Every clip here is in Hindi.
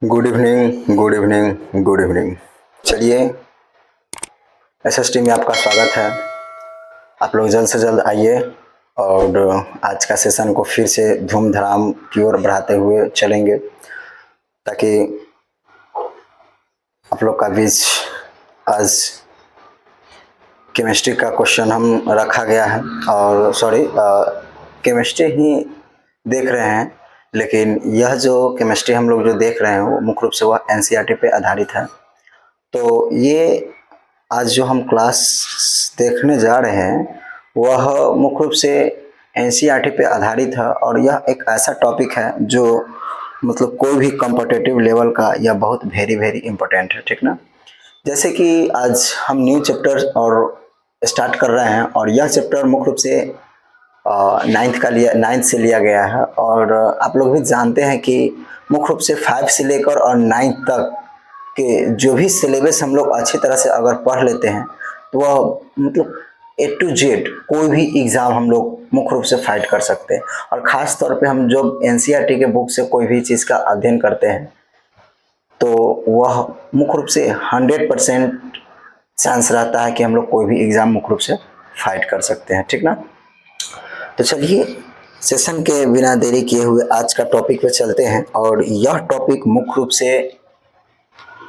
Good evening, good evening, good evening. चलिए, एसएसटी में आपका स्वागत है। आप लोग जल्द से जल्द आइए और आज का सेशन को फिर से धूम-धड़ाम की ओर बढ़ाते हुए चलेंगे, ताकि आप लोग का बीच आज केमिस्ट्री का क्वेश्चन हम रखा गया है और केमिस्ट्री ही देख रहे हैं, लेकिन यह जो केमिस्ट्री हम लोग जो देख रहे हैं वो मुख्य रूप से वह एनसीईआरटी पे आधारित है। तो ये आज जो हम क्लास देखने जा रहे हैं वह मुख्य रूप से एनसीईआरटी पे आधारित है और यह एक ऐसा टॉपिक है जो मतलब कोई भी कॉम्पिटिटिव लेवल का यह बहुत वेरी इम्पोर्टेंट है, ठीक ना। जैसे कि आज हम न्यू चैप्टर और स्टार्ट कर रहे हैं और यह चैप्टर मुख्य रूप से नाइन्थ से लिया गया है और आप लोग भी जानते हैं कि मुख्य रूप से 5 से लेकर और 9 तक के जो भी सिलेबस हम लोग अच्छी तरह से अगर पढ़ लेते हैं तो वह मतलब A to Z कोई भी एग्ज़ाम हम लोग मुख्य रूप से फाइट कर सकते हैं। और ख़ास तौर पे हम जब एनसीईआरटी के बुक से कोई भी चीज़ का अध्ययन करते हैं तो वह मुख्य रूप से 100% चांस रहता है कि हम लोग कोई भी एग्ज़ाम मुख्य रूप से फाइट कर सकते हैं, ठीक ना। तो चलिए, सेशन के बिना देरी किए हुए आज का टॉपिक पे चलते हैं और यह टॉपिक मुख्य रूप से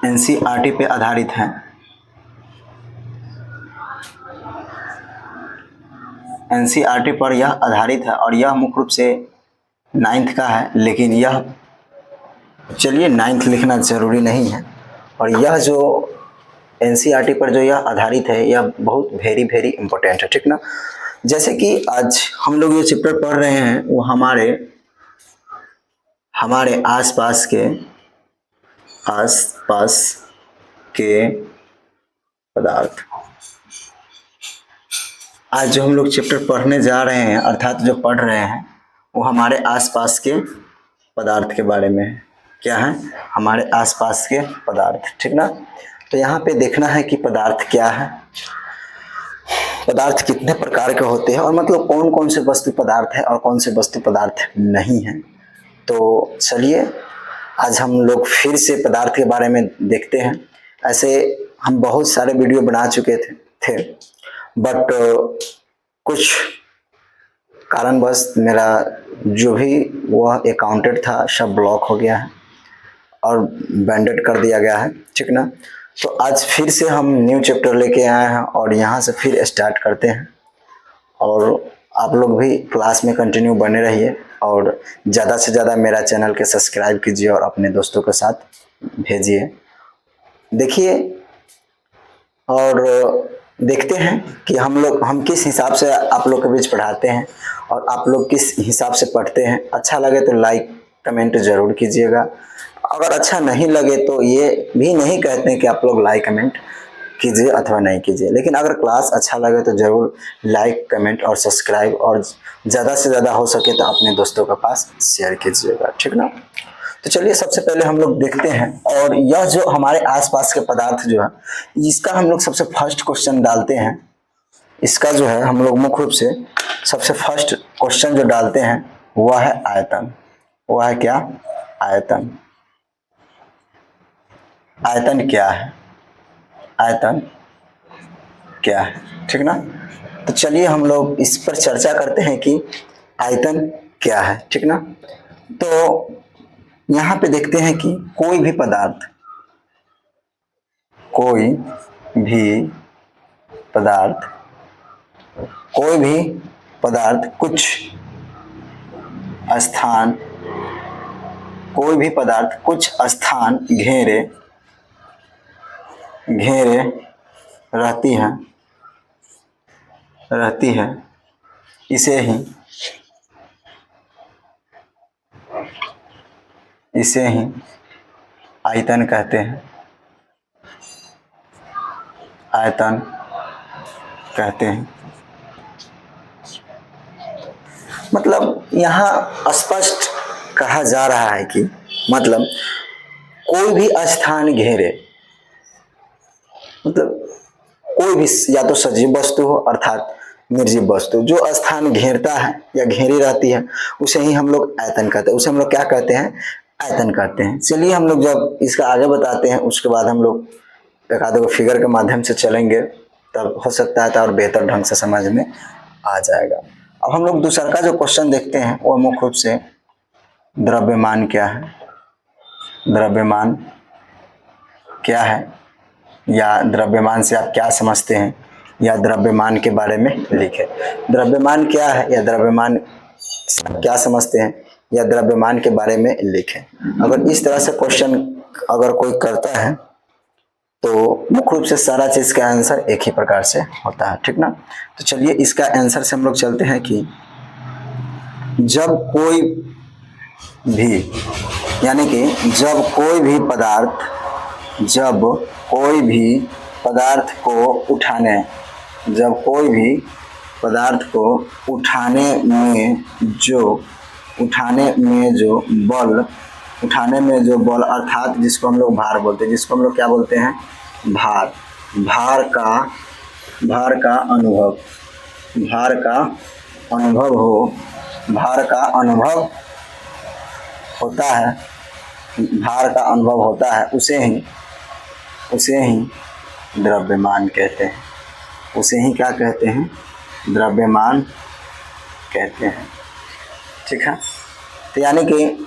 एनसीईआरटी पे आधारित है। एनसीईआरटी पर यह आधारित है और यह मुख्य रूप से 9th का है, लेकिन यह चलिए 9th लिखना ज़रूरी नहीं है। और यह जो एनसीईआरटी पर जो यह आधारित है यह बहुत वेरी इम्पोर्टेंट है, ठीक ना। जैसे कि आज हम लोग ये चैप्टर पढ़ रहे हैं वो हमारे आसपास के पदार्थ। आज जो हम लोग चैप्टर पढ़ने जा रहे हैं अर्थात जो पढ़ रहे हैं वो हमारे आसपास के पदार्थ के बारे में है। क्या है? हमारे आसपास के पदार्थ, ठीक ना। तो यहाँ पे देखना है कि पदार्थ क्या है, पदार्थ कितने प्रकार के होते हैं और मतलब कौन कौन से वस्तु पदार्थ है और कौन से वस्तु पदार्थ नहीं है। तो चलिए, आज हम लोग फिर से पदार्थ के बारे में देखते हैं। ऐसे हम बहुत सारे वीडियो बना चुके थे बट कुछ कारणवश मेरा जो भी वह अकाउंटेड था सब ब्लॉक हो गया है और बैंडेड कर दिया गया है, ठीक ना। तो आज फिर से हम न्यू चैप्टर लेके आए हैं और यहाँ से फिर स्टार्ट करते हैं और आप लोग भी क्लास में कंटिन्यू बने रहिए और ज़्यादा से ज़्यादा मेरा चैनल के सब्सक्राइब कीजिए और अपने दोस्तों के साथ भेजिए। देखिए और देखते हैं कि हम किस हिसाब से आप लोग के बीच पढ़ाते हैं और आप लोग किस हिसाब से पढ़ते हैं। अच्छा लगे तो लाइक कमेंट ज़रूर कीजिएगा, अगर अच्छा नहीं लगे तो ये भी नहीं कहते हैं कि आप लोग लाइक कमेंट कीजिए अथवा नहीं कीजिए, लेकिन अगर क्लास अच्छा लगे तो ज़रूर लाइक कमेंट और सब्सक्राइब और ज़्यादा से ज़्यादा हो सके तो अपने दोस्तों के पास शेयर कीजिएगा, ठीक ना। तो चलिए, सबसे पहले हम लोग देखते हैं और यह जो हमारे आसपास के पदार्थ जो है इसका हम लोग सबसे फर्स्ट क्वेश्चन डालते हैं। इसका जो है हम लोग मुख्य रूप से सबसे फर्स्ट क्वेश्चन जो डालते हैं वह है आयतन। वह है क्या? आयतन। आयतन क्या है? आयतन क्या है, ठीक ना। तो चलिए हम लोग इस पर चर्चा करते हैं कि आयतन क्या है, ठीक ना। तो यहाँ पे देखते हैं कि कोई भी पदार्थ कुछ स्थान घेरे रहती है इसे ही आयतन कहते हैं। मतलब यहाँ स्पष्ट कहा जा रहा है कि मतलब कोई भी स्थान घेरे, मतलब कोई भी या तो सजीव वस्तु हो अर्थात निर्जीव वस्तु, जो स्थान घेरता है या घेरी रहती है उसे ही हम लोग आयतन कहते हैं। उसे हम लोग क्या कहते हैं? आयतन कहते हैं। चलिए हम लोग जब इसका आगे बताते हैं उसके बाद हम लोग एक आधे को फिगर के माध्यम से चलेंगे, तब हो सकता है तो और बेहतर ढंग से समझ में आ जाएगा। अब हम लोग दूसरा का जो क्वेश्चन देखते हैं वो मुख्य रूप से द्रव्यमान क्या है, द्रव्यमान क्या है, या द्रव्यमान से आप क्या समझते हैं, या द्रव्यमान के बारे में लिखें। द्रव्यमान क्या है या द्रव्यमान से आप क्या समझते हैं, या द्रव्यमान के बारे में लिखें। अगर इस तरह से क्वेश्चन अगर कोई करता है तो मुख्य रूप से सारा चीज का आंसर एक ही प्रकार से होता है, ठीक ना। तो चलिए इसका आंसर से हम लोग चलते हैं कि जब कोई भी, यानी कि जब कोई भी पदार्थ, जब कोई भी पदार्थ को उठाने, जब कोई भी पदार्थ को उठाने में जो बल, उठाने में जो बल अर्थात जिसको हम लोग भार बोलते हैं, जिसको हम लोग क्या बोलते हैं, भार, भार का अनुभव, भार का अनुभव हो, भार का अनुभव होता है, भार का अनुभव होता है, उसे ही द्रव्यमान कहते हैं, उसे ही क्या कहते हैं, द्रव्यमान कहते हैं, ठीक है। तो यानी कि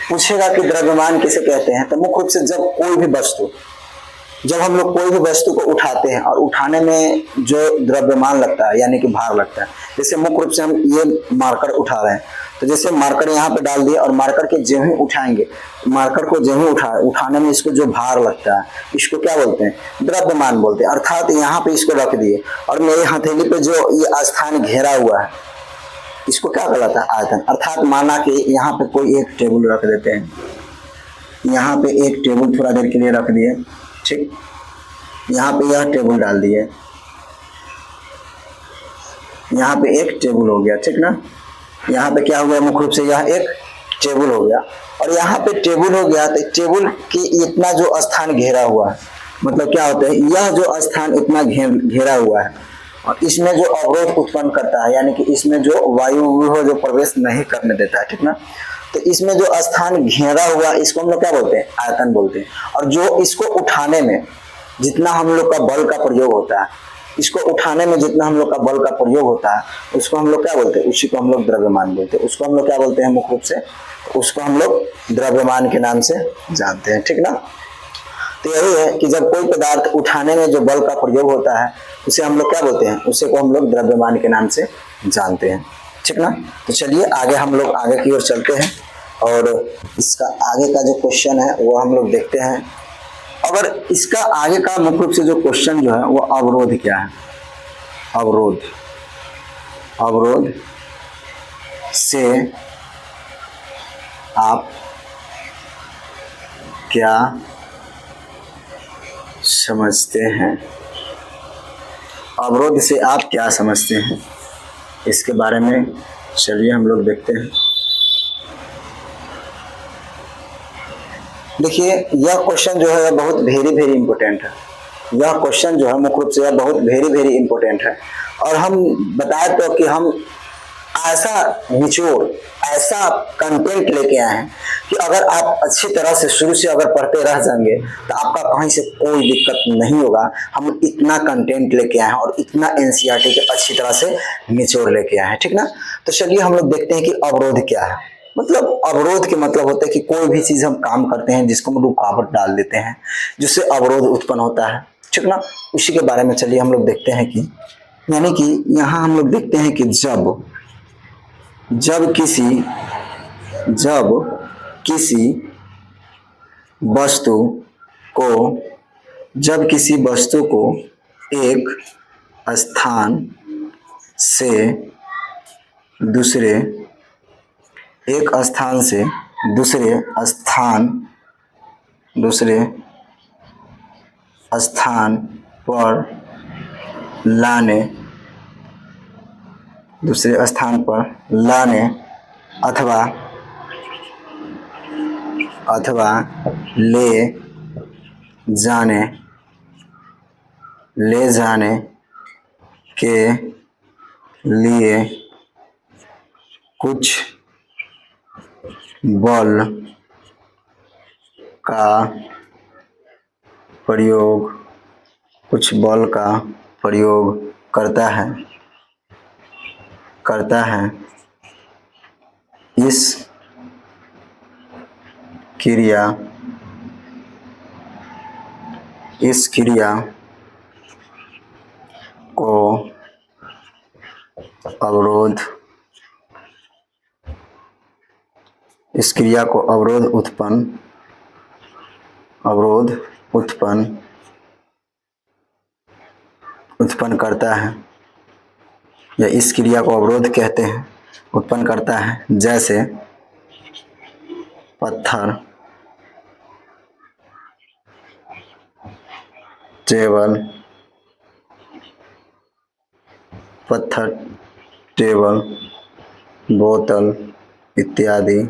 पूछेगा कि द्रव्यमान किसे कहते हैं, तो मुख्य रूप से जब कोई भी वस्तु, जब हम लोग कोई भी वस्तु को उठाते हैं और उठाने में जो द्रव्यमान लगता है यानी कि भार लगता है, जैसे मुख्य रूप से हम ये मार्कर उठा रहे हैं, तो जैसे मार्कर यहाँ पे डाल दिए और मार्कर के जो ही उठाएंगे, मार्कर को जो ही उठाने में इसको जो भार लगता है इसको क्या बोलते हैं, द्रव्यमान बोलते हैं। अर्थात यहाँ पे इसको रख दिए और मेरी हथेली पे जो ये स्थान घेरा हुआ है इसको क्या कहलाता है, आयतन। अर्थात माना कि यहाँ पे कोई एक टेबल रख देते हैं, यहाँ पे एक टेबल थोड़ा देर के लिए रख दिए, ठीक, यहाँ पे यह टेबल डाल दिए, यहाँ पे एक टेबल हो गया, ठीक ना। यहाँ पे क्या हो गया, मुख्य रूप से यह एक टेबल हो गया, और यहाँ पे टेबल हो गया, तो टेबल की इतना जो स्थान घेरा हुआ है, मतलब क्या होता है, यह जो स्थान इतना घेरा हुआ है और इसमें जो अवरोध उत्पन्न करता है, यानी कि इसमें जो वायु जो प्रवेश नहीं करने देता है, ठीक ना। तो इसमें जो स्थान घेरा हुआ इसको हम लोग क्या बोलते हैं, आयतन बोलते हैं। और जो इसको उठाने में जितना हम लोग का बल का प्रयोग होता है, इसको उठाने में जितना हम लोग का बल का प्रयोग होता है उसको हम लोग क्या बोलते हैं, उसी को हम लोग द्रव्यमान बोलते हैं। उसको हम लोग क्या बोलते हैं, मुख्य रूप से उसको हम लोग द्रव्यमान के नाम से जानते हैं, ठीक ना। तो यही है कि जब कोई पदार्थ उठाने में जो बल का प्रयोग होता है उसे हम लोग क्या बोलते हैं, उसे को हम लोग द्रव्यमान के नाम से जानते हैं, ठीक ना। तो चलिए आगे हम लोग आगे की ओर चलते हैं और इसका आगे का जो क्वेश्चन है वो हम लोग देखते हैं। अगर इसका आगे का मुख्य रूप से जो क्वेश्चन जो है वो अवरोध क्या है, अवरोध, अवरोध से आप क्या समझते हैं, अवरोध से आप क्या समझते हैं, इसके बारे में चलिए हम लोग देखते हैं। देखिए यह क्वेश्चन जो है बहुत वेरी इंपॉर्टेंट है, यह क्वेश्चन जो है मुख्य रूप से बहुत वेरी इंपॉर्टेंट है। और हम बताए तो कि हम ऐसा निचोड़, ऐसा कंटेंट लेके आए हैं कि अगर आप अच्छी तरह से शुरू से अगर पढ़ते रह जाएंगे तो आपका कहीं से कोई दिक्कत नहीं होगा। हम इतना कंटेंट लेके आए हैं और इतना एनसीईआरटी के अच्छी तरह से निचोड़ लेके आए हैं, ठीक ना। तो चलिए हम लोग देखते हैं कि अवरोध क्या है। मतलब अवरोध के मतलब होता है कि कोई भी चीज हम काम करते हैं जिसको हम रुकावट डाल देते हैं, जिससे अवरोध उत्पन्न होता है, ठीक ना। उसी के बारे में चलिए हम लोग देखते हैं कि, यानी कि यहाँ हम लोग देखते हैं कि जब किसी वस्तु को एक स्थान से दूसरे स्थान पर लाने अथवा ले जाने के लिए कुछ बल का प्रयोग, कुछ बल का प्रयोग करता है इस क्रिया को अवरोध, इस क्रिया को अवरोध उत्पन्न करता है, या इस क्रिया को अवरोध कहते हैं, उत्पन्न करता है, जैसे पत्थर, टेबल, बोतल इत्यादि।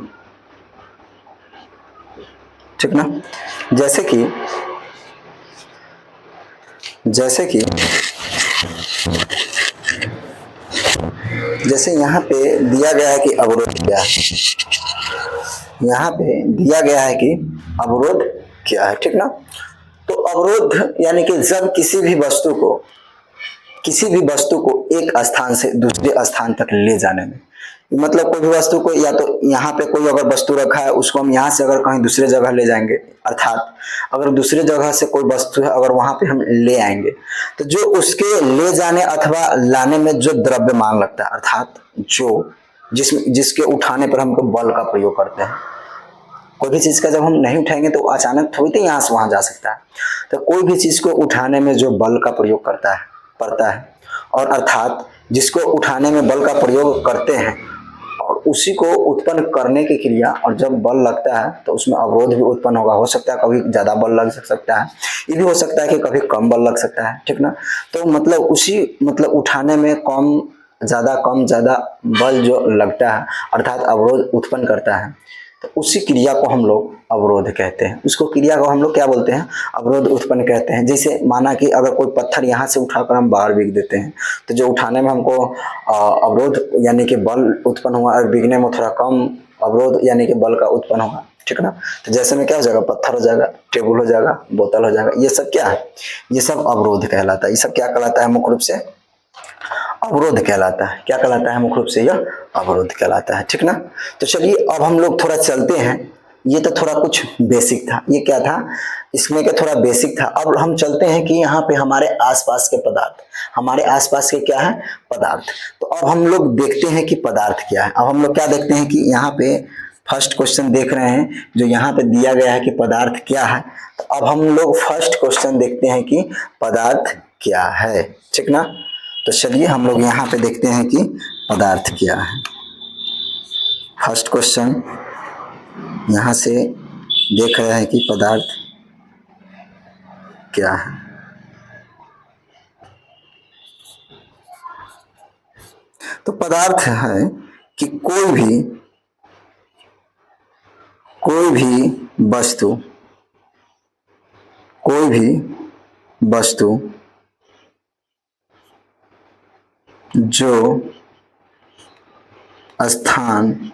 ठीक ना। जैसे कि जैसे यहाँ पे दिया गया है कि अवरोध क्या है, यहाँ पे दिया गया है कि अवरोध क्या है। ठीक ना। तो अवरोध यानी कि जब किसी भी वस्तु को एक स्थान से दूसरे स्थान तक ले जाने में, मतलब कोई भी वस्तु को, या तो यहाँ पे कोई अगर वस्तु रखा है उसको हम यहाँ से अगर कहीं दूसरे जगह ले जाएंगे, अर्थात अगर दूसरे जगह से कोई वस्तु है अगर वहां पे हम ले आएंगे, तो जो उसके ले जाने अथवा लाने में जो द्रव्यमान लगता है, अर्थात जो जिसके उठाने पर हमको बल का प्रयोग करते हैं। कोई भी चीज का जब हम नहीं उठाएंगे तो अचानक थोड़ी तो यहाँ से वहां जा सकता है। तो कोई भी चीज को उठाने में जो बल का प्रयोग पड़ता है, और अर्थात जिसको उठाने में बल का प्रयोग करते हैं और उसी को उत्पन्न करने की क्रिया, और जब बल लगता है तो उसमें अवरोध भी उत्पन्न होगा। हो सकता है कभी ज्यादा बल लग सकता है, ये भी हो सकता है कि कभी कम बल लग सकता है। ठीक ना। तो मतलब उठाने में कम ज्यादा बल जो लगता है, अर्थात अवरोध उत्पन्न करता है, तो उसी क्रिया को हम लोग अवरोध कहते हैं। उसको क्रिया को हम लोग क्या बोलते हैं, अवरोध उत्पन्न कहते हैं। जैसे माना कि अगर कोई पत्थर यहाँ से उठाकर हम बाहर बिक देते हैं, तो जो उठाने में हमको अवरोध यानी कि बल उत्पन्न हुआ, और बिकने में थोड़ा कम अवरोध यानी कि बल का उत्पन्न होगा। ठीक ना। तो जैसे में क्या हो जाएगा, पत्थर हो जाएगा, टेबल हो जाएगा, बोतल हो जाएगा, ये सब क्या है, ये सब अवरोध कहलाता है। ये सब क्या कहलाता है, मुख्य रूप से अवरोध कहलाता है। क्या कहलाता है, मुख्य रूप से यह अवरोध कहलाता है। ठीक ना। तो चलिए अब हम लोग थोड़ा चलते हैं। ये तो थोड़ा कुछ बेसिक था, ये क्या था, इसमें क्या थोड़ा बेसिक था। अब हम चलते हैं कि यहाँ पे हमारे आसपास के पदार्थ, हमारे आसपास के क्या है, पदार्थ। तो अब हम लोग देखते हैं कि पदार्थ क्या है। अब हम लोग क्या देखते हैं कि यहाँ पे फर्स्ट क्वेश्चन देख रहे हैं, जो यहाँ पे दिया गया है कि पदार्थ क्या है। तो अब हम लोग फर्स्ट क्वेश्चन देखते हैं कि पदार्थ क्या है। ठीक ना। तो चलिए हम लोग यहाँ पे देखते हैं कि पदार्थ क्या है। फर्स्ट क्वेश्चन यहाँ से देख रहे हैं कि पदार्थ क्या है। तो पदार्थ है कि कोई भी वस्तु जो स्थान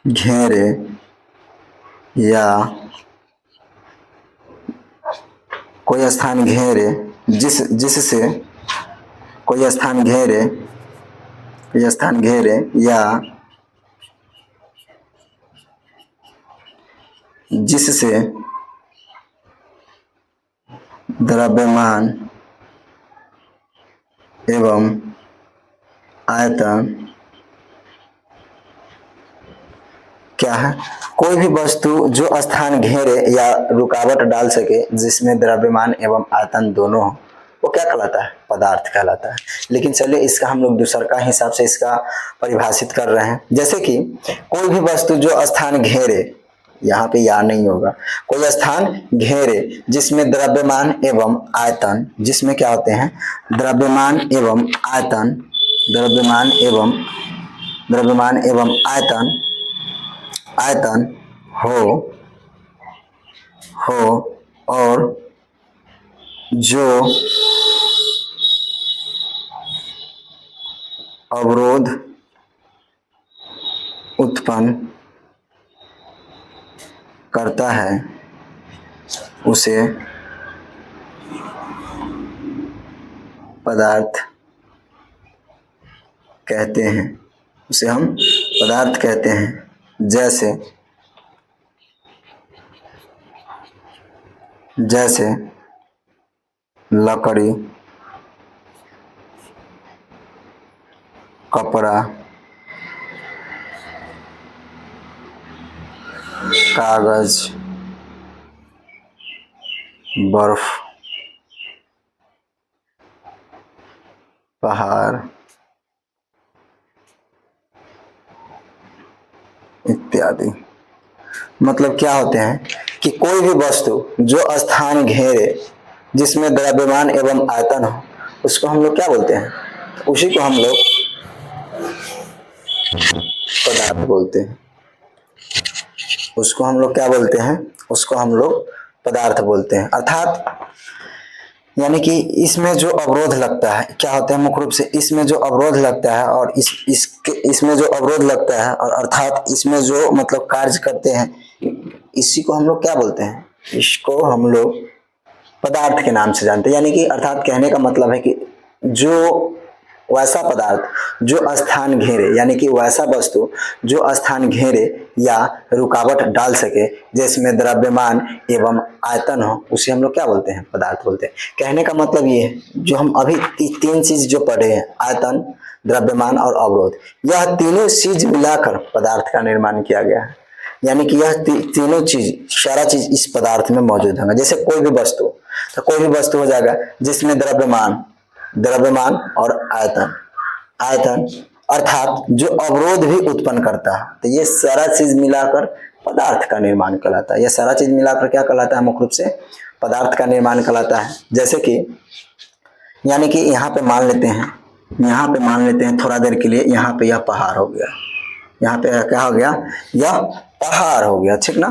घेरे या कोई स्थान घेरे, जिससे कोई स्थान घेरे या जिससे द्रव्यमान एवं आयतन क्या है, कोई भी वस्तु जो स्थान घेरे या रुकावट डाल सके, जिसमें द्रव्यमान एवं आयतन दोनों हो, वो क्या कहलाता है, पदार्थ कहलाता है। लेकिन चलिए इसका हम लोग दूसर का हिसाब से इसका परिभाषित कर रहे हैं। जैसे कि कोई भी वस्तु जो स्थान घेरे, यहाँ पे या नहीं होगा, कोई स्थान घेरे जिसमें द्रव्यमान एवं आयतन, जिसमें क्या होते हैं, द्रव्यमान एवं आयतन हो और जो अवरोध उत्पन्न करता है उसे पदार्थ कहते हैं, उसे हम पदार्थ कहते हैं। जैसे जैसे लकड़ी, कपड़ा, कागज, बर्फ, पहाड़ इत्यादि। मतलब क्या होते हैं कि कोई भी वस्तु जो स्थान घेरे, जिसमें द्रव्यमान एवं आयतन हो, उसको हम लोग क्या बोलते हैं? उसी को हम लोग पदार्थ बोलते हैं। उसको हम लोग क्या बोलते हैं? उसको हम लोग पदार्थ बोलते हैं। अर्थात यानी कि इसमें जो अवरोध लगता है, क्या होता है मुख्य रूप से इसमें जो अवरोध लगता है और इसमें जो अवरोध लगता है और अर्थात इसमें जो मतलब कार्य करते हैं, इसी को हम लोग क्या बोलते हैं? इसको हम लोग पदार्थ के नाम से जानते हैं। यानी कि अर्थात कहने का मतलब है कि जो वैसा पदार्थ जो स्थान घेरे, यानी कि वैसा वस्तु जो स्थान घेरे या रुकावट डाल सके, जिसमें द्रव्यमान एवं आयतन हो, उसे हम लोग क्या बोलते हैं? पदार्थ बोलते हैं। कहने का मतलब ये है, जो हम अभी तीन चीज जो पढ़े हैं, आयतन, द्रव्यमान और अवरोध, यह तीनों चीज मिलाकर पदार्थ का निर्माण किया गया है। यानी कि यह तीनों चीज, सारा चीज इस पदार्थ में मौजूद होगा। जैसे कोई भी वस्तु, तो कोई भी वस्तु हो जाएगा जिसमें द्रव्यमान और आयतन अर्थात जो अवरोध भी उत्पन्न करता है, तो ये सारा चीज मिलाकर पदार्थ का निर्माण कहलाता है। यह सारा चीज मिलाकर क्या कहलाता है? मुख्य रूप से पदार्थ का निर्माण कहलाता है। जैसे कि यानी कि यहाँ पे मान लेते हैं थोड़ा देर के लिए, यहाँ पे यह पहाड़ हो गया, यहाँ पे क्या हो गया? यह पहाड़ हो गया, ठीक ना?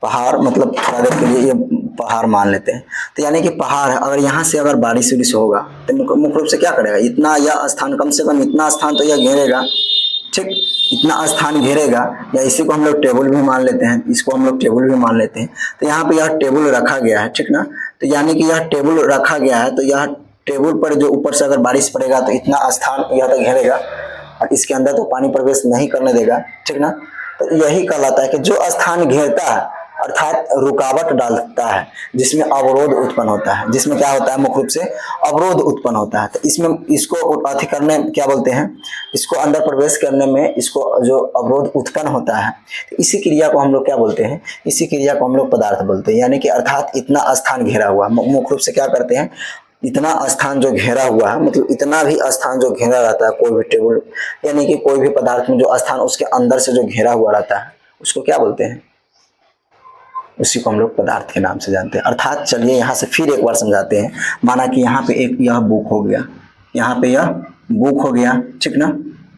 पहाड़ मतलब थोड़ा देर के लिए ये पहाड़ मान लेते हैं। तो यानी कि पहाड़ है, अगर यहाँ से अगर बारिश होगा तो मुख्य रूप से क्या करेगा? इतना यह स्थान, कम से कम इतना स्थान तो यह घेरेगा, ठीक? इतना स्थान घेरेगा, या इसी को हम लोग टेबल भी मान लेते हैं, इसको हम लोग टेबल भी मान लेते हैं। तो यहाँ पे यह टेबल रखा गया है, ठीक ना? तो यानी कि यह टेबल रखा गया है, तो यह टेबल पर जो ऊपर से अगर बारिश पड़ेगा तो इतना स्थान यह तक घेरेगा और इसके अंदर तो पानी प्रवेश नहीं करने देगा, ठीक ना? तो यही कहलाता है कि जो स्थान घेरता है अर्थात रुकावट डालता है, जिसमें अवरोध उत्पन्न होता है, जिसमें क्या होता है? मुख्य रूप से अवरोध उत्पन्न होता है। तो इसमें इसको अति करने क्या बोलते हैं? इसको अंदर प्रवेश करने में इसको जो अवरोध उत्पन्न होता है, तो इसी क्रिया को हम लोग क्या बोलते हैं? इसी क्रिया को हम लोग पदार्थ बोलते हैं। यानी कि अर्थात इतना स्थान घेरा हुआ, मुख्य रूप से क्या करते हैं? इतना स्थान जो घेरा हुआ है, मतलब इतना भी स्थान जो घेरा रहता है कोई भी टेबल, यानी कि कोई भी पदार्थ में जो स्थान उसके अंदर से जो घेरा हुआ रहता है, उसको क्या बोलते हैं? उसी को हम लोग पदार्थ के नाम से जानते हैं। अर्थात चलिए यहाँ से फिर एक बार समझाते हैं। माना कि यहाँ पे एक यह बुक हो गया, यहाँ पे यह बुक हो गया, ठीक ना?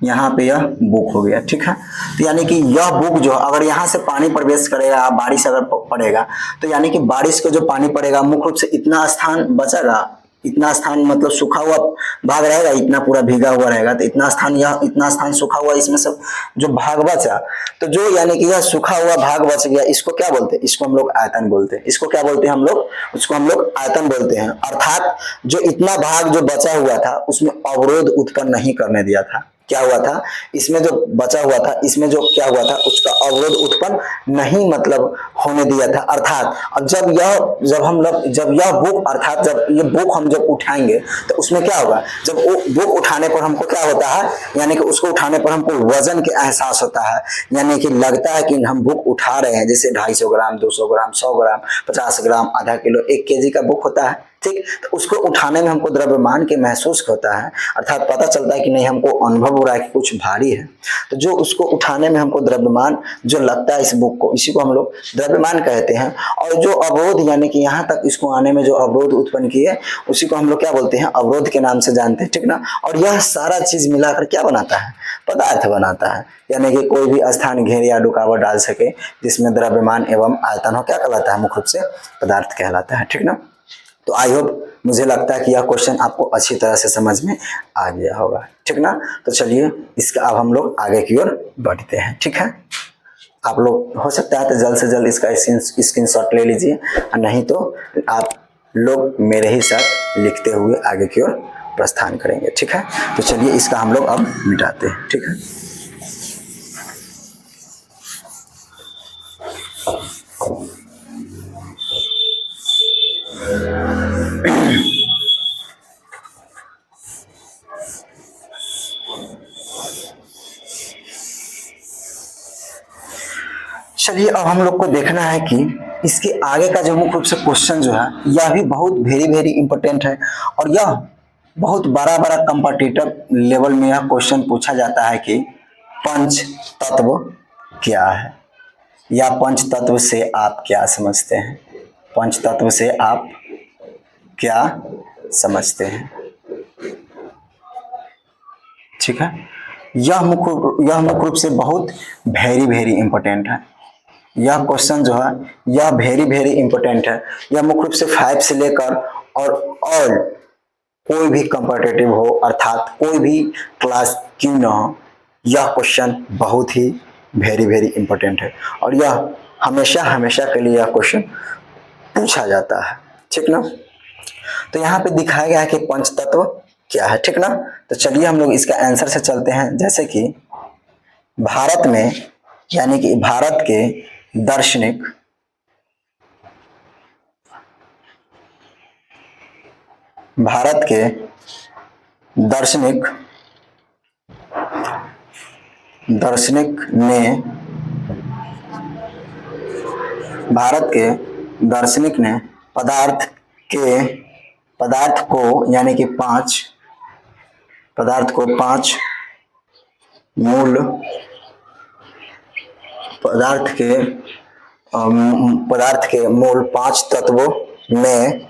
यहाँ पे यह बुक हो गया, ठीक है? तो यानी कि यह बुक जो अगर यहाँ से पानी प्रवेश करेगा, बारिश अगर पड़ेगा, तो यानी कि बारिश का जो पानी पड़ेगा मुख्य रूप से इतना स्थान बचेगा, इतना स्थान मतलब सूखा हुआ भाग रहेगा, इतना पूरा भीगा हुआ रहेगा, तो इतना स्थान, यह इतना स्थान सूखा हुआ, इसमें से जो भाग बचा, तो जो यानी कि यह सूखा हुआ भाग बच गया, इसको क्या बोलते हैं? इसको हम लोग आयतन बोलते हैं। इसको क्या बोलते हैं हम लोग? उसको हम लोग आयतन बोलते हैं। अर्थात जो इतना भाग जो बचा हुआ था उसमें अवरोध उत्पन्न नहीं करने दिया था। क्या हुआ था? इसमें जो बचा हुआ था, इसमें जो क्या हुआ था, उसका अवरोध उत्पन्न नहीं मतलब होने दिया था। अर्थात अब जब यह बुक, अर्थात जब ये बुक हम जब उठाएंगे तो उसमें क्या होगा? जब वो बुक उठाने पर हमको क्या होता है? यानी कि उसको उठाने पर हमको वजन के एहसास होता है, यानी कि लगता है कि हम बुक उठा रहे हैं। जैसे 250 ग्राम, 200 ग्राम, 100 ग्राम, 50 ग्राम, आधा किलो, 1 केजी का बुक होता है, ठीक? तो उसको उठाने में हमको द्रव्यमान के महसूस होता है, अर्थात पता चलता है कि नहीं, हमको अनुभव हो रहा है कि कुछ भारी है। तो जो उसको उठाने में हमको द्रव्यमान जो लगता है इस बुक को, इसी को हम लोग द्रव्यमान कहते हैं। और जो अवरोध यानी कि यहाँ तक इसको आने में जो अवरोध उत्पन्न किए, उसी को हम लोग क्या बोलते हैं? अवरोध के नाम से जानते हैं, ठीक ना? और यह सारा चीज मिलाकर क्या बनाता है? पदार्थ बनाता है। यानी कि कोई भी स्थान घेरे या रुकावट डाल सके, जिसमें द्रव्यमान एवं आयतन हो, क्या कहलाता है? मुख्य रूप से पदार्थ कहलाता है, ठीक ना? तो आई होप, मुझे लगता है कि यह क्वेश्चन आपको अच्छी तरह से समझ में आ गया होगा, ठीक ना? तो चलिए इसका अब हम लोग आगे की ओर बढ़ते हैं, ठीक है? आप लोग हो सकता है तो जल्द से जल्द इसका स्क्रीनशॉट ले लीजिए, और नहीं तो आप लोग मेरे ही साथ लिखते हुए आगे की ओर प्रस्थान करेंगे। ठीक है, तो चलिए इसका हम लोग अब मिटाते हैं। ठीक है, चलिए अब हम लोग को देखना है कि इसके आगे का जो मुख्य रूप से क्वेश्चन जो है यह भी बहुत वेरी इंपॉर्टेंट है, और यह बहुत बड़ा कॉम्पिटिटिव लेवल में यह क्वेश्चन पूछा जाता है कि पंच तत्व क्या है, या पंच तत्व से आप क्या समझते हैं, पंच तत्व से आप क्या समझते हैं। ठीक है, यह मुख्य रूप से बहुत वेरी इंपॉर्टेंट है। यह क्वेश्चन जो है यह वेरी इंपॉर्टेंट है। यह मुख्य रूप से 5 से लेकर और कोई भी कॉम्पिटिटिव हो, अर्थात कोई भी क्लास क्यों न हो, यह क्वेश्चन बहुत ही वेरी इंपॉर्टेंट है, और यह हमेशा के लिए यह क्वेश्चन पूछा जाता है। ठीक ना, तो यहाँ पे दिखाया गया है कि पंच तत्व क्या है। ठीक ना, तो चलिए हम लोग इसका आंसर से चलते हैं। जैसे कि भारत में, यानी कि भारत के दार्शनिक ने पदार्थ को यानी कि पदार्थ को पांच मूल पदार्थ के मूल 5 तत्वों में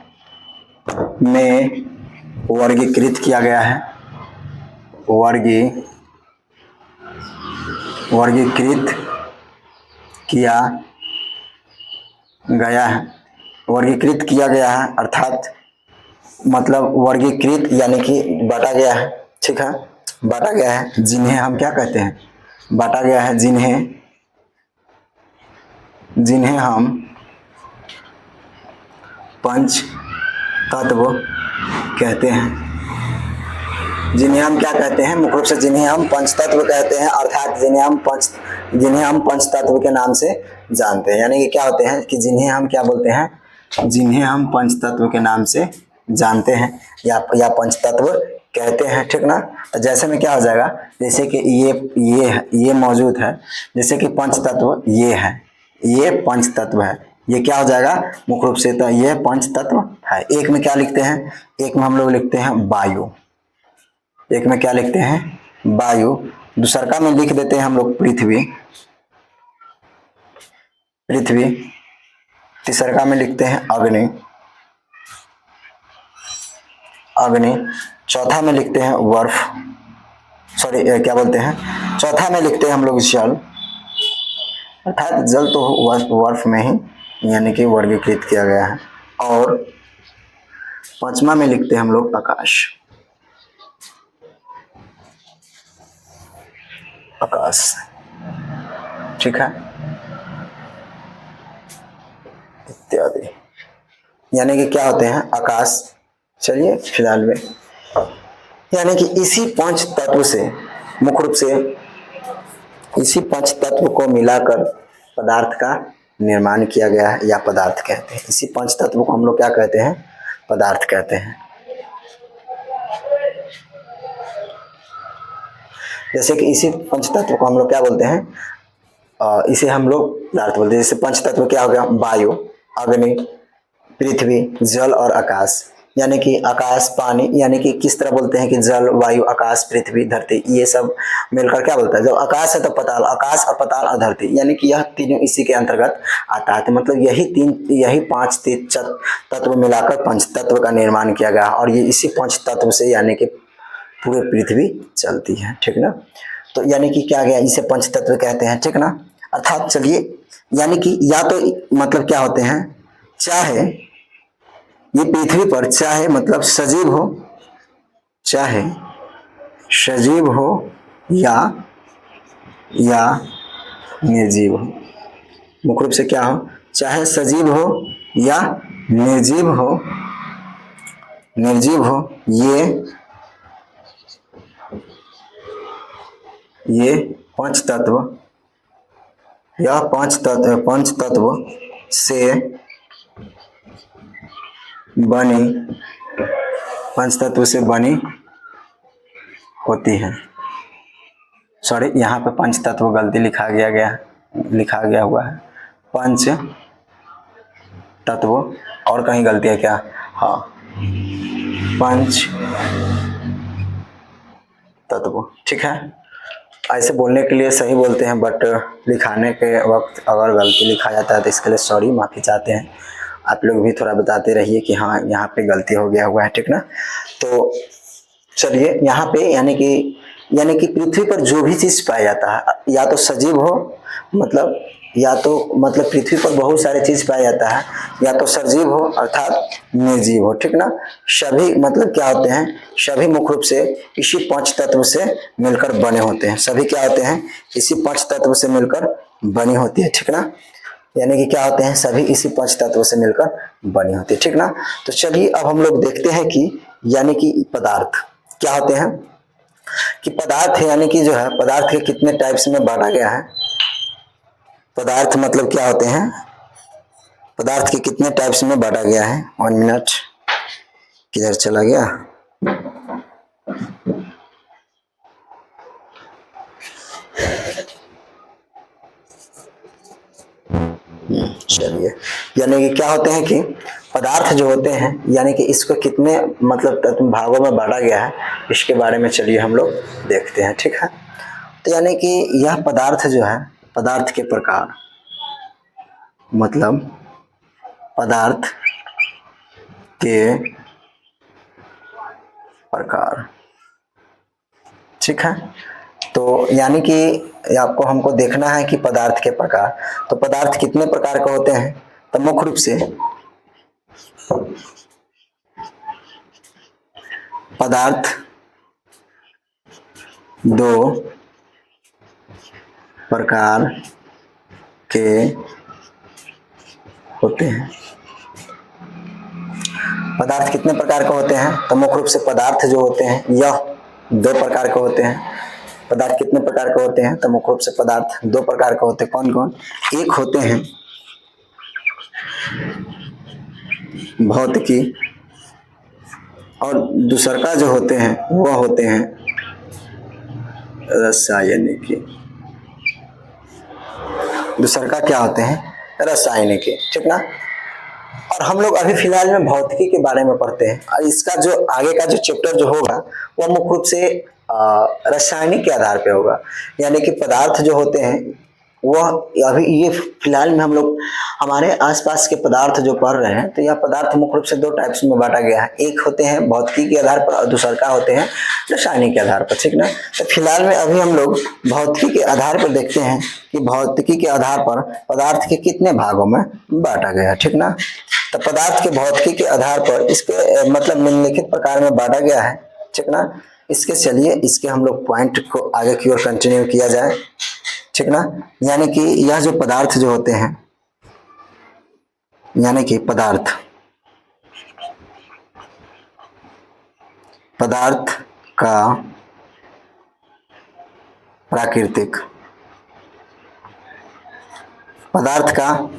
वर्गीकृत किया गया है। वर्गीकृत किया गया है, अर्थात मतलब वर्गीकृत यानी कि बांटा गया है। ठीक है, बांटा गया है, जिन्हें हम क्या कहते हैं, बांटा गया है, जिन्हें हम पंच तत्व कहते हैं। जिन्हें हम क्या कहते हैं, मुख्य रूप से जिन्हें हम पंच तत्व कहते हैं, अर्थात जिन्हें हम पंच तत्व के नाम से जानते हैं। यानी कि क्या होते हैं कि जिन्हें हम क्या बोलते हैं, जिन्हें हम पंच तत्व के नाम से जानते हैं या पंच तत्व कहते हैं। ठीक ना, तो जैसे में क्या हो जाएगा, जैसे कि ये मौजूद है, जैसे कि पंच तत्व ये है, ये पंच तत्व है, ये क्या हो जाएगा मुख्य रूप से, तो ये पंच तत्व है। एक में क्या लिखते हैं, एक में हम लोग लिखते हैं वायु, एक में क्या लिखते हैं, वायु। दूसरका में लिख देते हैं हम लोग पृथ्वी। तीसरका में लिखते हैं अग्नि। चौथा में लिखते हैं चौथा में लिखते हैं हम लोग जल, अर्थात जल तो बर्फ में ही यानी कि वर्गीकृत किया गया है। और पांचवा में लिखते हैं हम लोग आकाश। ठीक है, इत्यादि, यानी कि क्या होते हैं, आकाश। चलिए फिलहाल में, यानी कि इसी पंच तत्व से मुख्य रूप से इसी पंच तत्व को मिलाकर पदार्थ का निर्माण किया गया है, या पदार्थ कहते हैं। इसी पंच तत्व को हम लोग क्या कहते हैं, पदार्थ कहते हैं। जैसे कि इसी पंच तत्व को हम लोग क्या बोलते हैं, इसे हम लोग पदार्थ बोलते हैं। जैसे पंच तत्व क्या हो गया, वायु, अग्नि, पृथ्वी, जल और आकाश। यानी कि आकाश, पानी, यानी कि किस तरह बोलते हैं कि जल, वायु, आकाश, पृथ्वी, धरती, ये सब मिलकर क्या बोलता है, जब आकाश है तो पाताल, आकाश और पाताल और धरती, यानी कि यह तीनों इसी के अंतर्गत आता है। तो मतलब यही पांच तत्व मिलाकर पंच तत्व का निर्माण किया गया, और ये इसी पंच तत्व से यानी कि पूरे पृथ्वी चलती है। ठीक ना, तो यानी कि क्या गया, इसे पंच तत्व कहते हैं। ठीक ना, अर्थात चलिए, यानी कि या तो मतलब क्या होते हैं, चाहे ये पृथ्वी पर चाहे मतलब सजीव हो या निर्जीव हो। मुख्य रूप से क्या हो, चाहे सजीव हो या निर्जीव हो, निर्जीव हो, ये पंच तत्व, यह पंच तत्व से बनी, पंच तत्व से बनी होती है। सॉरी, यहाँ पे पंच तत्व गलती लिखा गया हुआ है, पंच तत्व, और कहीं गलती है क्या? हाँ, पंच तत्व, ठीक है। ऐसे बोलने के लिए सही बोलते हैं, बट लिखाने के वक्त अगर गलती लिखा जाता है तो इसके लिए सॉरी, माफ़ी चाहते हैं। आप लोग भी थोड़ा बताते रहिए कि हाँ यहाँ पे गलती हो गया हुआ है, ठीक ना। तो चलिए, यहाँ पे यानी कि पृथ्वी पर जो भी चीज पाया जाता है, या तो सजीव हो, मतलब पृथ्वी पर बहुत सारे चीज पाया जाता है, या तो सजीव हो अर्थात निर्जीव हो, ठीक ना। सभी मतलब क्या होते हैं, सभी मुख्य रूप से इसी पांच तत्व से मिलकर बने होते हैं। सभी क्या होते हैं, इसी पांच तत्व से मिलकर बनी होती है, ठीक ना। यानी कि क्या होते हैं, सभी इसी पांच तत्व से मिलकर बनी होती है, ठीक ना। तो चलिए अब हम लोग देखते हैं कि यानी कि पदार्थ क्या होते हैं, कि पदार्थ है यानी कि जो है पदार्थ के कितने टाइप्स में बांटा गया है। पदार्थ मतलब क्या होते हैं, पदार्थ के कितने टाइप्स में बांटा गया है। 1 मिनट, किधर चला गया? चलिए, यानी कि क्या होते हैं कि पदार्थ जो होते हैं, यानी कि इसको कितने मतलब भागों में बांटा गया है, इसके बारे में चलिए हम लोग देखते हैं, ठीक है। तो यानी कि यह पदार्थ जो है, पदार्थ के प्रकार, मतलब पदार्थ के प्रकार, ठीक है। तो यानी कि आपको हमको देखना है कि पदार्थ के प्रकार, तो पदार्थ कितने प्रकार के होते हैं, तो मुख्य रूप से पदार्थ 2 प्रकार के होते हैं। पदार्थ कितने प्रकार के होते हैं, तो मुख्य रूप से पदार्थ जो होते हैं यह 2 प्रकार के होते हैं। पदार्थ कितने प्रकार के होते हैं, तो मुख्य रूप से पदार्थ 2 प्रकार के होते हैं। कौन कौन? एक होते हैं भौतिकी, और दूसरा जो होते हैं वह होते हैं रासायनिकी। दूसरा क्या होते हैं? रासायनिकी, ठीक ना। और हम लोग अभी फिलहाल में भौतिकी के बारे में पढ़ते हैं, और इसका जो आगे का जो चैप्टर जो होगा वह मुख्य रूप से रासायनिक के आधार पे होगा। यानी कि पदार्थ जो होते हैं वह अभी ये फिलहाल में हम लोग हमारे आसपास के पदार्थ जो पढ़ रहे हैं, तो यह पदार्थ मुख्य रूप से 2 टाइप्स में बांटा गया है। एक होते हैं भौतिकी के आधार पर और दूसरा होते हैं रासायनिक के आधार पर, ठीक ना। तो फिलहाल में अभी हम लोग भौतिकी के आधार पर देखते हैं कि भौतिकी के आधार पर पदार्थ के कितने भागों में बांटा गया है, ठीक ना। तो पदार्थ के भौतिकी के आधार पर इसके मतलब निम्नलिखित प्रकार में बांटा गया है, ठीक ना। इसके चलिए इसके हम लोग पॉइंट को आगे की ओर कंटिन्यू किया जाए, ठीक ना। यानी कि यह जो पदार्थ जो होते हैं, यानी कि पदार्थ का प्राकृतिक, पदार्थ का,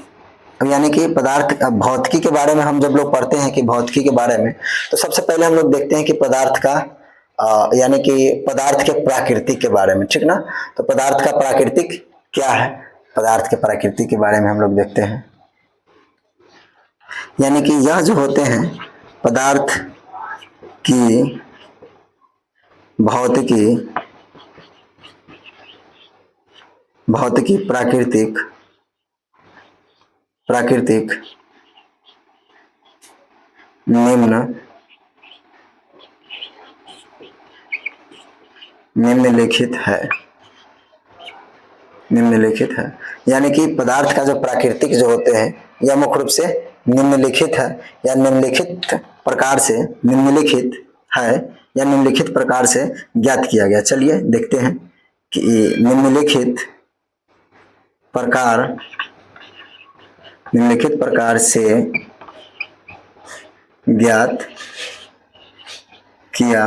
यानी कि पदार्थ भौतिकी के बारे में हम जब लोग पढ़ते हैं कि भौतिकी के बारे में, तो सबसे पहले हम लोग देखते हैं कि पदार्थ का यानी कि पदार्थ के प्राकृतिक के बारे में, ठीक ना। तो पदार्थ का प्राकृतिक क्या है, पदार्थ के प्राकृतिक के बारे में हम लोग देखते हैं। यानी कि यह जो होते हैं पदार्थ की भौतिकी प्राकृतिक निम्नलिखित है। यानी कि पदार्थ का जो प्राकृतिक जो होते हैं यह मुख्य रूप से निम्नलिखित है, या निम्नलिखित प्रकार से ज्ञात किया गया। चलिए देखते हैं कि निम्नलिखित प्रकार निम्नलिखित प्रकार से ज्ञात किया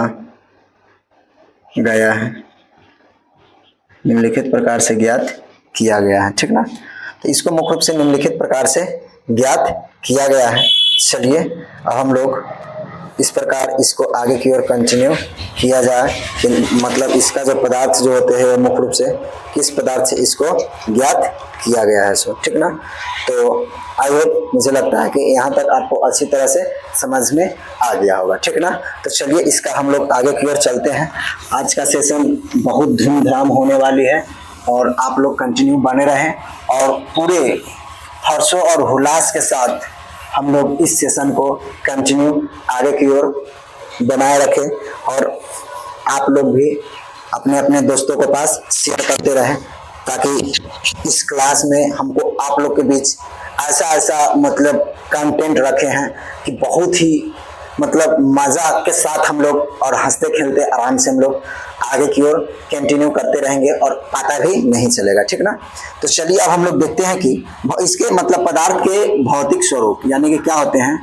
गया है। निम्नलिखित प्रकार से ज्ञात किया गया है, ठीक ना। तो इसको मुख्य रूप से निम्नलिखित प्रकार से ज्ञात किया गया है। चलिए अब हम लोग इस प्रकार इसको आगे की ओर कंटिन्यू किया जाए कि मतलब इसका जो पदार्थ जो होते हैं वो मुख्य रूप से किस पदार्थ से इसको ज्ञात किया गया है, सो ठीक ना। तो आई होप, मुझे लगता है कि यहाँ तक आपको अच्छी तरह से समझ में आ गया होगा, ठीक ना। तो चलिए इसका हम लोग आगे की ओर चलते हैं। आज का सेशन बहुत धूमधाम होने वाली है और आप लोग कंटिन्यू बने रहें और पूरे हर्षों और हुलास के साथ हम लोग इस सेशन को कंटिन्यू आगे की ओर बनाए रखें और आप लोग भी अपने अपने दोस्तों के पास शेयर करते रहें ताकि इस क्लास में हमको आप लोग के बीच ऐसा मतलब कंटेंट रखे हैं कि बहुत ही मतलब मजा के साथ हम लोग और हंसते खेलते आराम से हम लोग आगे की ओर कंटिन्यू करते रहेंगे और पता भी नहीं चलेगा, ठीक ना। तो चलिए अब हम लोग देखते हैं कि इसके मतलब पदार्थ के भौतिक स्वरूप यानी कि क्या होते हैं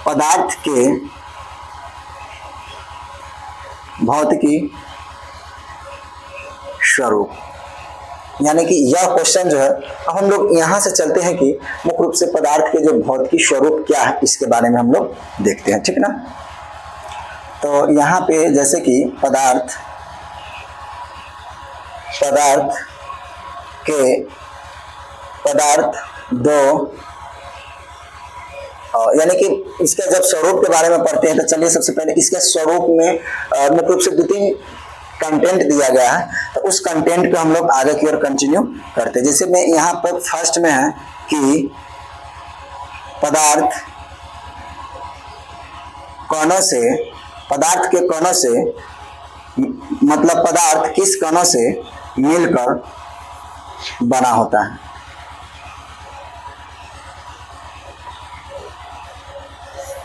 पदार्थ के भौतिकी स्वरूप, यानी कि यह क्वेश्चन जो है अब हम लोग यहाँ से चलते हैं कि मुख्य रूप से पदार्थ के जो भौतिकी स्वरूप क्या है इसके बारे में हम लोग देखते हैं, ठीक ना। तो यहाँ पे जैसे कि पदार्थ दो यानी कि इसके जब स्वरूप के बारे में पढ़ते हैं तो चलिए सबसे पहले इसके स्वरूप में मुख्य रूप से 2-3 कंटेंट दिया गया है। तो उस कंटेंट पे हम लोग आगे की ओर कंटिन्यू करते हैं। जैसे मैं यहाँ पर फर्स्ट में है कि पदार्थ के कणों से मतलब पदार्थ किस कणों से मिलकर बना होता है।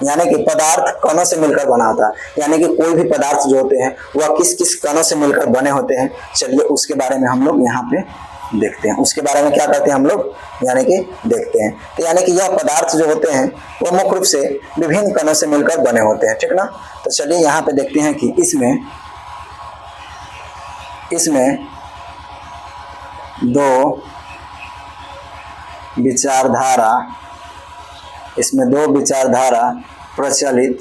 यानी कि पदार्थ कणों से मिलकर बना होता है, यानी कि कोई भी पदार्थ जो होते हैं वह किस किस कणों से मिलकर बने होते हैं। चलिए उसके बारे में हम लोग यहाँ पे देखते हैं। उसके बारे में क्या करते हैं हम लोग यानी कि देखते हैं। तो यानी कि यह पदार्थ जो होते हैं वो मुख्य रूप से विभिन्न कणों से मिलकर बने होते हैं, ठीक ना। तो चलिए यहाँ पे देखते हैं कि इसमें दो विचारधारा प्रचलित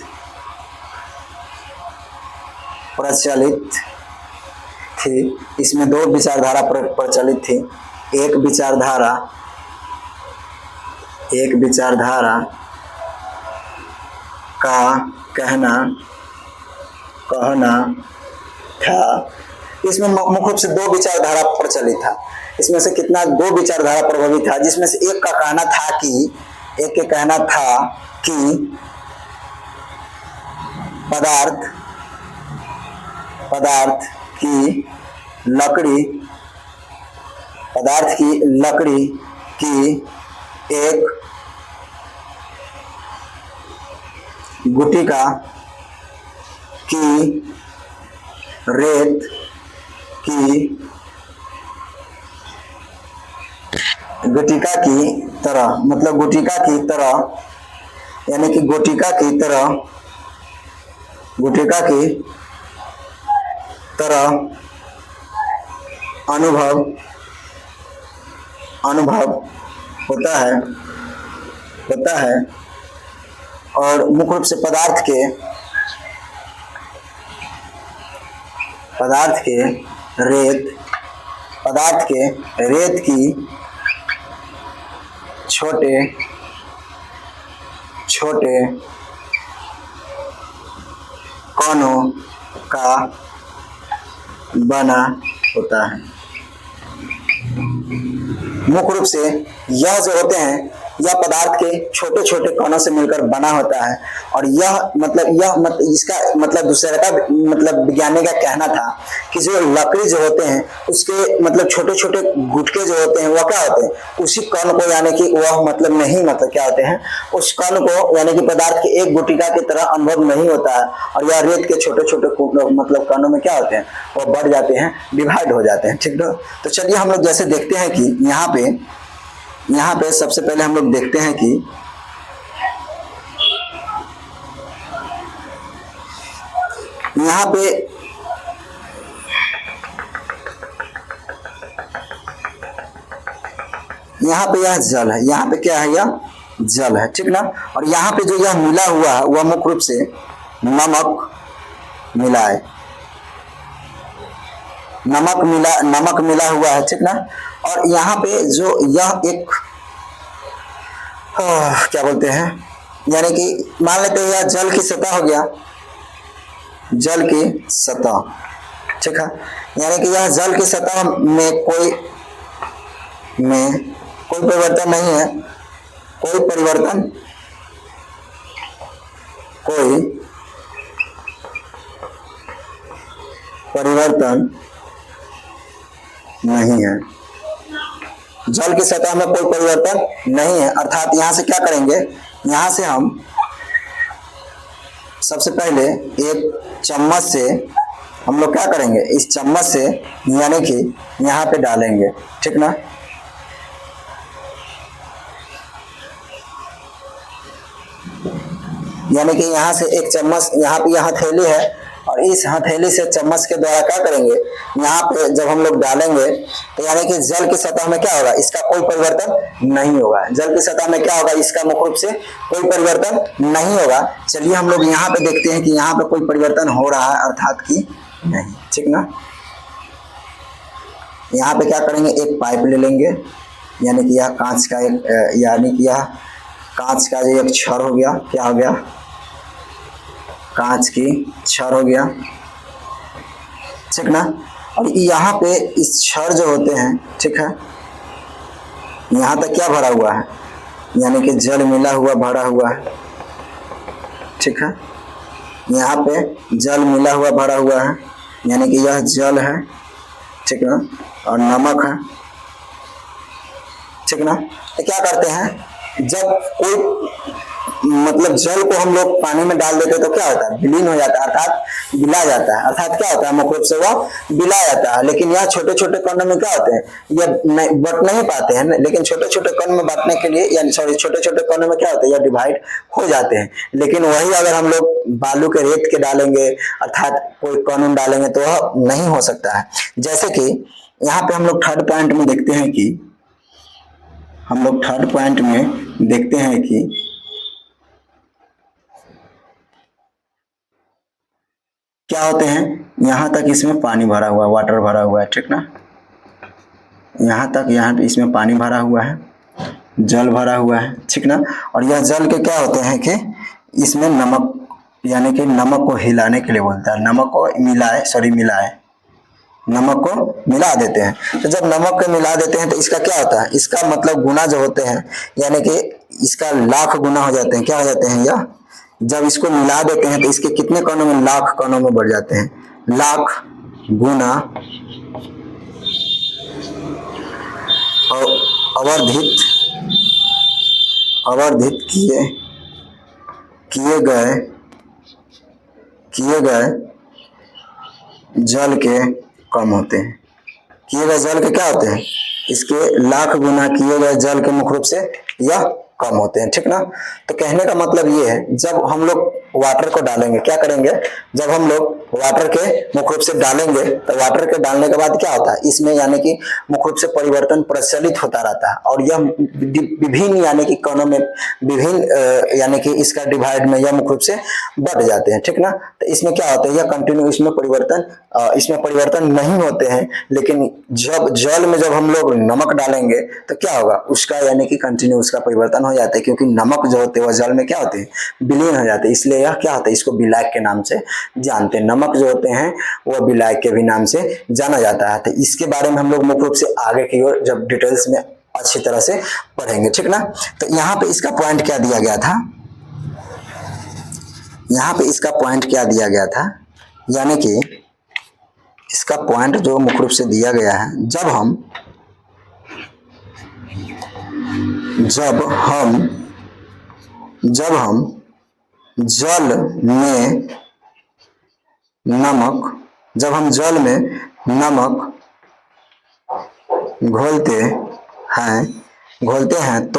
थी। इसमें दो विचारधारा प्रचलित थी। एक विचारधारा का कहना था, इसमें मुख्य रूप से दो विचारधारा प्रचलित था। इसमें से कितना दो विचारधारा प्रभावित था, जिसमें से एक का कहना था कि पदार्थ की लकड़ी की एक गुटिका की रेत की गुटिका की तरह मतलब गुटिका की तरह यानी कि गुटिका की तरह अनुभव होता है और मुख्य रूप से पदार्थ के रेत की छोटे कणों का बना होता है। मुख्य रूप से यह जो होते हैं यह पदार्थ के छोटे छोटे कणों से मिलकर बना होता है और इसका मतलब दूसरे का मतलब विज्ञानी का कहना था कि जो लकड़ी जो होते हैं उसके मतलब छोटे छोटे गुटके जो होते हैं वह क्या होते हैं उसी कण को यानी कि वह मतलब नहीं मतलब क्या होते हैं उस कण को यानी कि पदार्थ के एक गुटिका की तरह अनुभव नहीं होता है और यह रेत के छोटे छोटे मतलब कणों में क्या होते हैं वह बढ़ जाते हैं, डिवाइड हो जाते हैं, ठीक है। तो चलिए हम लोग जैसे देखते हैं कि यहाँ पे यहाँ पे सबसे पहले हम लोग देखते हैं कि यहाँ पे यह जल है, यहाँ पे क्या है, यह जल है, ठीक ना। और यहाँ पे जो यह मिला हुआ है वह मुख्य रूप से नमक मिला है, नमक मिला हुआ है, ठीक ना। और यहाँ पे जो यह एक क्या बोलते हैं, यानी कि मान लेते हैं यह जल की सतह हो गया, जल की सतह, ठीक है। यानी कि यह जल की सतह में कोई परिवर्तन नहीं है, कोई परिवर्तन नहीं है, जल की सतह में कोई परिवर्तन नहीं है। अर्थात यहां से क्या करेंगे, यहां से हम सबसे पहले एक चम्मच से हम लोग क्या करेंगे, इस चम्मच से यानी कि यहाँ पे डालेंगे, ठीक ना। यानी कि यहाँ से एक चम्मच, यहाँ पे यह हथेली है और इस हथेली से चम्मच के द्वारा क्या करेंगे, यहाँ पे जब हम लोग डालेंगे तो यानी कि जल की सतह में क्या होगा, इसका कोई परिवर्तन नहीं होगा। जल की सतह में क्या होगा, इसका मुख्य रूप से कोई परिवर्तन नहीं होगा। चलिए हम लोग यहाँ पे देखते हैं कि यहाँ पे कोई परिवर्तन हो रहा है, अर्थात कि नहीं, ठीक ना। यहाँ पे क्या करेंगे, एक पाइप ले लेंगे, यानी कि यह कांच का एक यानी कि यह कांच का जो एक छड़ हो गया, क्या हो गया, कांच की छड़ हो गया, ठीक ना। और यहाँ पे इस छड़ जो होते हैं, ठीक है, यहाँ तक क्या भरा हुआ है, यानी कि जल मिला हुआ भरा हुआ है, ठीक है। यहाँ पे जल मिला हुआ भरा हुआ है, यानी कि यह जल है, ठीक ना, और नमक है, ठीक ना। तो क्या करते हैं, जब कोई मतलब जल को हम लोग पानी में डाल देते तो क्या होता है, विलीन हो जाता है, अर्थात बिला जाता है। अर्थात क्या होता है, मुख्य रूप से वह बिला जाता है। लेकिन यह छोटे छोटे कणों में क्या होते हैं, यह बट नहीं पाते हैं, लेकिन छोटे छोटे कण में बांटने के लिए, यानी सॉरी छोटे छोटे कणों में क्या होता है, यह डिवाइड हो जाते हैं। लेकिन वही अगर हम लोग बालू के रेत के डालेंगे, अर्थात कोई कानून डालेंगे तो वह नहीं हो सकता है। जैसे कि यहाँ पे हम लोग थर्ड पॉइंट में देखते हैं कि क्या होते हैं, यहाँ तक इसमें पानी भरा हुआ है, वाटर भरा हुआ है, ठीक ना। यहाँ तक यहाँ इसमें पानी भरा हुआ है, जल भरा हुआ है, ठीक ना। और यह जल के क्या होते हैं कि इसमें नमक, यानी कि नमक को हिलाने के लिए बोलता है, नमक को नमक को मिला देते हैं। तो जब नमक को मिला देते हैं तो इसका क्या होता है, इसका मतलब गुना जो होते हैं, यानी कि इसका लाख गुना हो जाते हैं, क्या हो जाते हैं, यह जब इसको मिला देते हैं तो इसके कितने कणों में, लाख कणों में बढ़ जाते हैं, लाख गुना अवर्धित किए गए जल के कम होते हैं। किए गए जल के क्या होते हैं, इसके लाख गुना किए गए जल के मुख्य रूप से यह कम होते हैं, ठीक ना। तो कहने का मतलब ये है, जब हम लोग वाटर को डालेंगे, क्या करेंगे, जब हम लोग वाटर के मुख्य रूप से डालेंगे तो वाटर के डालने के बाद क्या होता है, इसमें यानी कि मुख्य रूप से परिवर्तन प्रचलित होता रहता है। और यह विभिन्न यानी कि कणों में विभिन्न यानी कि इसका डिवाइड में यह मुख्य रूप से बढ़ जाते हैं, ठीक ना। तो इसमें क्या होता है, यह कंटिन्यू इसमें परिवर्तन नहीं होते हैं। लेकिन जब जल में जब हम लोग नमक डालेंगे तो क्या होगा, उसका यानी कि कंटिन्यू उसका परिवर्तन हो जाता है, क्योंकि नमक जो होते हैं वह जल में क्या होते हैं, विलीन हो जाते हैं। इसलिए यह क्या होता है, इसको विलायक के नाम से जानते हैं। नमक जो होते हैं वह विलायक के भी नाम से जाना जाता है। तो इसके बारे में हम लोग मुख्य रूप से आगे की ओर जब डिटेल्स में अच्छी तरह से पढ़ेंगे, ठीक ना। तो यहाँ पे इसका पॉइंट क्या दिया गया था, यानी कि इसका पॉइंट जो मुख्य रूप से दिया गया है, जब हम जल में नमक घोलते हैं घोलते हैं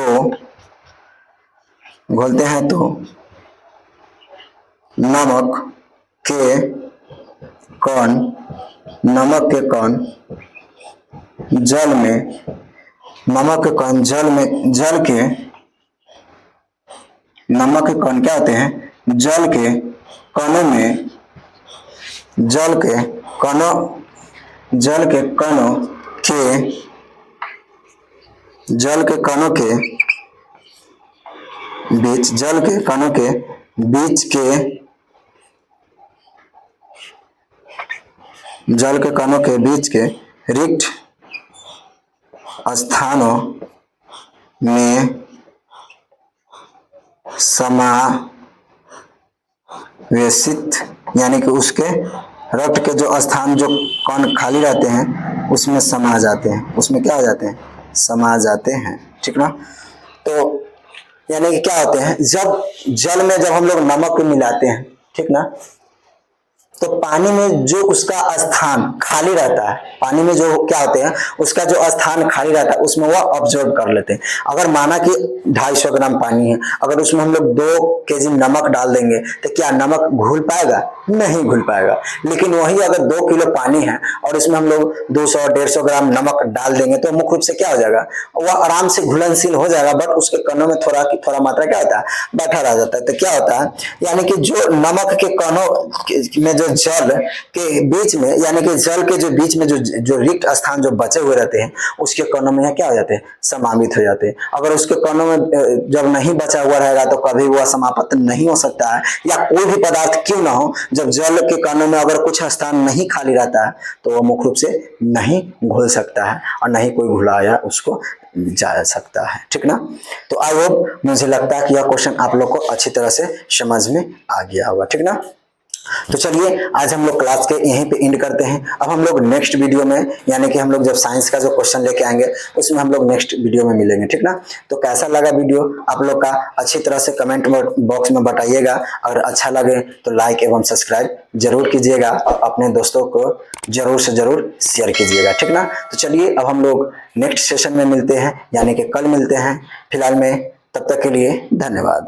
तो नमक के कण जल में नमक के कण क्या होते हैं? जल के कणों के बीच के रिक्त स्थानों में समावेशित, यानी कि उसके रक्त के जो स्थान जो कण खाली रहते हैं उसमें समा जाते हैं, उसमें क्या हो जाते हैं? समा जाते हैं। ठीक ना? तो यानी कि क्या होते हैं, जब जल में जब हम लोग नमक मिलाते हैं, ठीक ना, तो पानी में जो उसका स्थान खाली रहता है, पानी में जो क्या होते हैं उसका जो स्थान खाली रहता है उसमें वह ऑब्जर्व कर लेते हैं। अगर माना कि 250 ग्राम पानी है, अगर उसमें हम लोग 2 केजी नमक डाल देंगे तो क्या नमक घुल पाएगा? नहीं घुल पाएगा। लेकिन वही अगर 2 किलो पानी है और इसमें हम लोग 200-150 ग्राम नमक डाल देंगे तो मुख्य रूप से क्या हो जाएगा? वह आराम से घुलनशील हो जाएगा, बट उसके कणों में थोड़ा मात्रा क्या होता है? बैठा रह जाता है। तो क्या होता है, यानी कि जो नमक के कणों में जो जल के बीच में, यानी कि जल के जो बीच में जो रिक्त स्थान जो बचे हुए रहते हैं उसके कणों में क्या हो जाते हैं? समावित हो जाते हैं। अगर उसके कणों में जब नहीं बचा हुआ रहेगा तो कभी वह समाप्त नहीं हो सकता है, या कोई भी पदार्थ क्यों ना हो, जब जल के कणों में अगर कुछ स्थान नहीं खाली रहता है तो वह मुख्य रूप से नहीं घुल सकता है और नहीं कोई घुलाया उसको जा सकता है। ठीक ना? तो आई होप, मुझे लगता है कि यह क्वेश्चन आप लोग को अच्छी तरह से समझ में आ गया होगा। ठीक ना? तो चलिए आज हम लोग क्लास के यहीं पे एंड करते हैं। अब हम लोग नेक्स्ट वीडियो में, यानी कि हम लोग जब साइंस का जो क्वेश्चन लेके आएंगे उसमें हम लोग नेक्स्ट वीडियो में मिलेंगे। ठीक ना? तो कैसा लगा वीडियो आप लोग का अच्छी तरह से कमेंट बॉक्स में बताइएगा। अगर अच्छा लगे तो लाइक एवं सब्सक्राइब जरूर कीजिएगा, अपने दोस्तों को जरूर से जरूर शेयर कीजिएगा। ठीक ना? तो चलिए अब हम लोग नेक्स्ट सेशन में मिलते हैं, यानी कि कल मिलते हैं। फिलहाल में तब तक के लिए धन्यवाद।